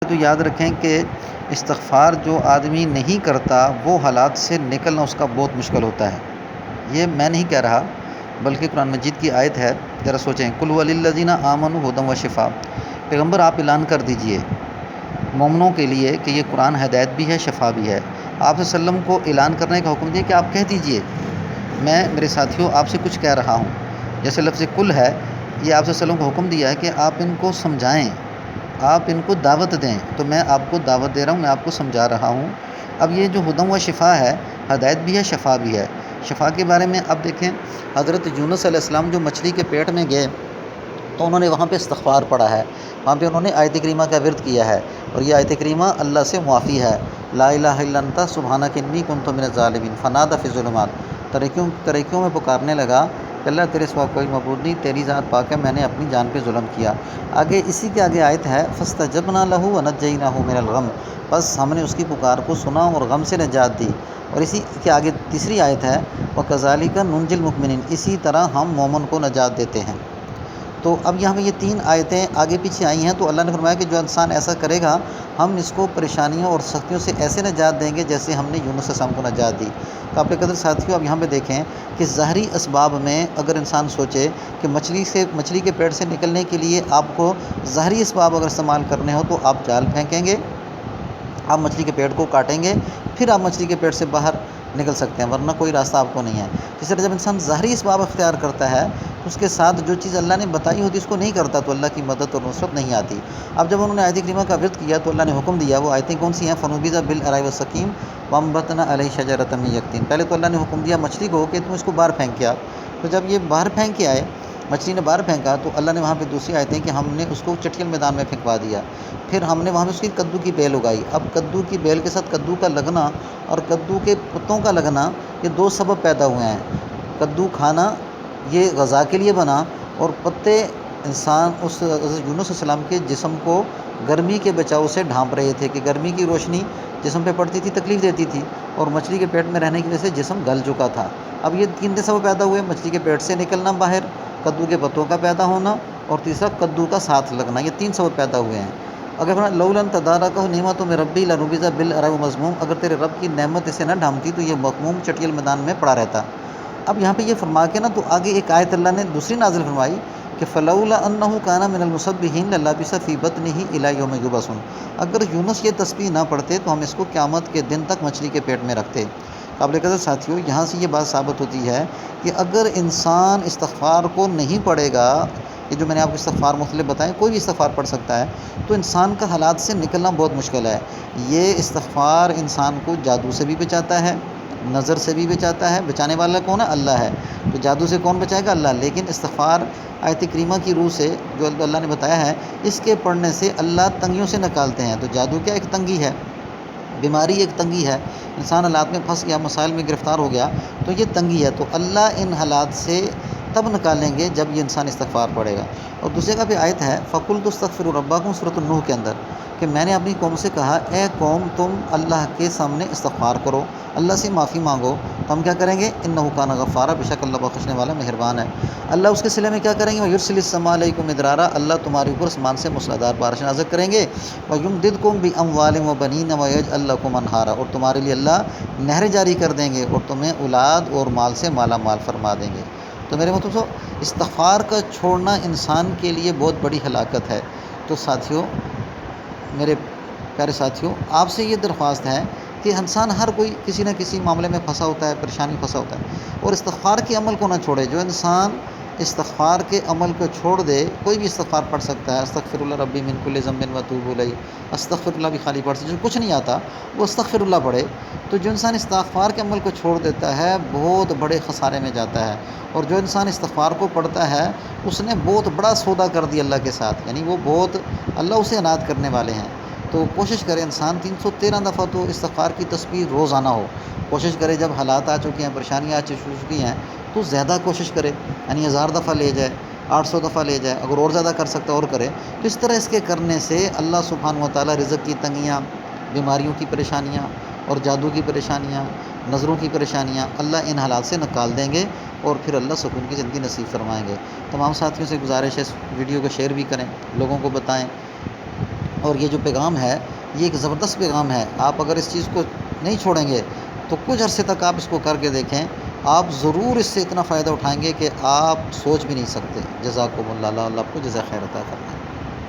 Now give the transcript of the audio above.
تو یاد رکھیں کہ استغفار جو آدمی نہیں کرتا وہ حالات سے نکلنا اس کا بہت مشکل ہوتا ہے۔ یہ میں نہیں کہہ رہا بلکہ قرآن مجید کی آیت ہے، ذرا سوچیں، قُلْ هُوَ لِلَّذِينَ آمَنُوا هُدًى وَشِفَاء۔ پیغمبر آپ اعلان کر دیجئے مومنوں کے لیے کہ یہ قرآن ہدایت بھی ہے، شفا بھی ہے۔ آپ صلی اللہ علیہ وسلم کو اعلان کرنے کا حکم دیا کہ آپ کہہ دیجئے، میں میرے ساتھیوں آپ سے کچھ کہہ رہا ہوں۔ جیسے لفظ کل ہے، یہ آپ صلی اللہ علیہ وسلم کو حکم دیا ہے کہ آپ ان کو سمجھائیں، آپ ان کو دعوت دیں، تو میں آپ کو دعوت دے رہا ہوں، میں آپ کو سمجھا رہا ہوں۔ اب یہ جو ہدی و شفا ہے، ہدایت بھی ہے، شفا بھی ہے۔ شفا کے بارے میں اب دیکھیں، حضرت یونس علیہ السلام جو مچھلی کے پیٹ میں گئے تو انہوں نے وہاں پہ استغفار پڑھا ہے، وہاں پہ انہوں نے آیت کریمہ کا ورد کیا ہے، اور یہ آیت کریمہ اللہ سے معافی ہے، لا الہ الا انت سبحانک انی کنت من الظالمین، فنادى فی الظلمات، تاریکیوں میں پکارنے لگا کہ اللہ تیرے سوا کوئی معبود نہیں، تیری ذات پاک ہے، میں نے اپنی جان پہ ظلم کیا۔ آگے اسی کے آگے آیت ہے فاستجبنا لہ ونجیناہ من الغم، بس ہم نے اس کی پکار کو سنا اور غم سے نجات دی۔ اور اسی کے آگے تیسری آیت ہے وکذالک ننجی المؤمنین، اسی طرح ہم مومن کو نجات دیتے ہیں۔ تو اب یہاں پہ یہ تین آیتیں آگے پیچھے آئی ہیں، تو اللہ نے فرمایا کہ جو انسان ایسا کرے گا ہم اس کو پریشانیوں اور سختیوں سے ایسے نجات دیں گے جیسے ہم نے یونس علیہ السلام کو نجات دی۔ قابل قدر ساتھیوں، اب یہاں پہ دیکھیں کہ ظاہری اسباب میں اگر انسان سوچے کہ مچھلی کے پیٹ سے نکلنے کے لیے آپ کو ظاہری اسباب اگر استعمال کرنے ہو تو آپ جال پھینکیں گے، آپ مچھلی کے پیٹ کو کاٹیں گے، پھر آپ مچھلی کے پیٹ سے باہر نکل سکتے ہیں، ورنہ کوئی راستہ آپ کو نہیں ہے۔ جس طرح جب انسان ظاہری اسباب اختیار کرتا ہے تو اس کے ساتھ جو چیز اللہ نے بتائی ہوتی ہے اس کو نہیں کرتا تو اللہ کی مدد اور نصرت نہیں آتی۔ اب جب انہوں نے آیت کریمہ کا ورد کیا تو اللہ نے حکم دیا، وہ آیتیں کون سی ہیں؟ فَنُبِذَ بِالْعَرَاءِ وَالسَّقِيمِ وَأَنبَتْنَا عَلَيْهِ شَجَرَةً مِّن يَقْطِينٍ۔ پہلے تو اللہ نے حکم دیا مچھلی کو کہ تم اس کو باہر پھینک کے آ، تو جب یہ باہر پھینک کے آئے، مچھلی نے باہر پھینکا، تو اللہ نے وہاں پہ دوسری آیتیں کہ ہم نے اس کو چٹیل میدان میں پھینکوا دیا، پھر ہم نے وہاں پہ اس کی کدو کی بیل اگائی۔ اب کدو کی بیل کے ساتھ کدو کا لگنا اور کدو کے پتوں کا لگنا، یہ دو سبب پیدا ہوئے ہیں۔ کدو کھانا یہ غذا کے لیے بنا، اور پتے انسان اس حضرت یونس علیہ السلام کے جسم کو گرمی کے بچاؤ سے ڈھانپ رہے تھے کہ گرمی کی روشنی جسم پہ پڑتی تھی، تکلیف دیتی تھی، اور مچھلی کے پیٹ میں رہنے کی وجہ سے جسم گل چکا تھا۔ اب یہ تین سبب پیدا ہوئے، مچھلی کے پیٹ سے نکلنا باہر، کدو کے پتوں کا پیدا ہونا، اور تیسرا کدو کا ساتھ لگنا، یہ تین سبب پیدا ہوئے ہیں۔ اگر لولا ان تدارکہ نعمت من ربی لنبذ بالعراء مذموم، اگر تیرے رب کی نعمت اسے نہ ڈھانپتی تو یہ مذموم چٹیل میدان میں پڑا رہتا۔ اب یہاں پہ یہ فرما کے نا تو آگے ایک آیت اللہ نے دوسری نازل فرمائی کہ فلولا انہ کان من المسبحین للبث فی بطنہ الی یوم یبعثون، اگر یونس یہ تسبیح نہ پڑھتے تو ہم اس کو قیامت کے دن تک مچھلی کے پیٹ میں رکھتے۔ قابل قدر ساتھیوں، یہاں سے یہ بات ثابت ہوتی ہے کہ اگر انسان استغفار کو نہیں پڑھے گا، یہ جو میں نے آپ کو استغفار مختلف بتائیں، کوئی بھی استغفار پڑھ سکتا ہے، تو انسان کا حالات سے نکلنا بہت مشکل ہے۔ یہ استغفار انسان کو جادو سے بھی بچاتا ہے، نظر سے بھی بچاتا ہے، بچانے والا کون ہے؟ اللہ ہے، تو جادو سے کون بچائے گا؟ اللہ۔ لیکن استغفار آیت کریمہ کی روح سے جو اللہ نے بتایا ہے، اس کے پڑھنے سے اللہ تنگیوں سے نکالتے ہیں۔ تو جادو کیا؟ ایک تنگی ہے، بیماری ایک تنگی ہے، انسان حالات میں پھنس گیا، مسائل میں گرفتار ہو گیا تو یہ تنگی ہے، تو اللہ ان حالات سے تب نکالیں گے جب یہ انسان استغفار پڑھے گا۔ اور دوسرے کا بھی آیت ہے فَقُلْتُ اسْتَغْفِرُوا رَبَّكُمْ سورۃ النوح کے اندر، کہ میں نے اپنی قوم سے کہا اے قوم تم اللہ کے سامنے استغفار کرو، اللہ سے معافی مانگو، تو ہم کیا کریں گے؟ اِنَّهُ كَانَ غَفَّارًا، بے شک اللہ بخشنے والا مہربان ہے۔ اللہ اس کے صلے میں کیا کریں گے؟ وَيُرْسِلِ السَّمَاءَ عَلَيْكُمْ مِدْرَارًا، اللہ تمہارے اوپر آسمان سے موسلادھار بارش نازل کریں گے، وَيُمْدِدْكُمْ بِأَمْوَالٍ وَبَنِينَ وَيَجْعَل لَّكُمْ أَنْهَارًا، اور تمہارے لیے اللہ نہریں جاری کر دیں گے اور تمہیں اولاد اور مال سے مالا مال فرما دیں گے۔ تو میرے مطلب استغفار کا چھوڑنا انسان کے لیے بہت بڑی ہلاکت ہے۔ تو ساتھیوں، میرے پیارے ساتھیوں، آپ سے یہ درخواست ہے کہ انسان ہر کوئی کسی نہ کسی معاملے میں پھنسا ہوتا ہے، پریشانی پھنسا ہوتا ہے، اور استغفار کے عمل کو نہ چھوڑے۔ جو انسان استغفار کے عمل کو چھوڑ دے، کوئی بھی استغفار پڑھ سکتا ہے، استغفر اللہ ربی من کل ذنب واتوب الیہ، استغفر اللہ بھی خالی پڑھ سکتا ہے، جو کچھ نہیں آتا وہ استغفر اللہ پڑھے۔ تو جو انسان استغفار کے عمل کو چھوڑ دیتا ہے بہت بڑے خسارے میں جاتا ہے، اور جو انسان استغفار کو پڑھتا ہے اس نے بہت بڑا سودا کر دیا اللہ کے ساتھ، یعنی وہ بہت اللہ اسے عنایت کرنے والے ہیں۔ تو کوشش کرے انسان 313 دفعہ تو استغفار کی تسبیح روزانہ ہو، کوشش کرے جب حالات آ چکے ہیں، پریشانیاں آ چکی ہیں تو زیادہ کوشش کرے، یعنی 1000 دفعہ لے جائے، 800 دفعہ لے جائے، اگر اور زیادہ کر سکتا اور کرے۔ تو اس طرح اس کے کرنے سے اللہ سبحانہ و تعالیٰ رزق کی تنگیاں، بیماریوں کی پریشانیاں اور جادو کی پریشانیاں، نظروں کی پریشانیاں اللہ ان حالات سے نکال دیں گے، اور پھر اللہ سکون کی زندگی نصیب فرمائیں گے۔ تمام ساتھیوں سے گزارش ہے اس ویڈیو کو شیئر بھی کریں، لوگوں کو بتائیں، اور یہ جو پیغام ہے یہ ایک زبردست پیغام ہے. آپ اگر اس چیز کو نہیں چھوڑیں گے تو کچھ عرصے تک آپ اس کو کر کے دیکھیں, آپ ضرور اس سے اتنا فائدہ اٹھائیں گے کہ آپ سوچ بھی نہیں سکتے. جزاکم اللہ, اللہ آپ کو جزائے خیر عطا فرمائے.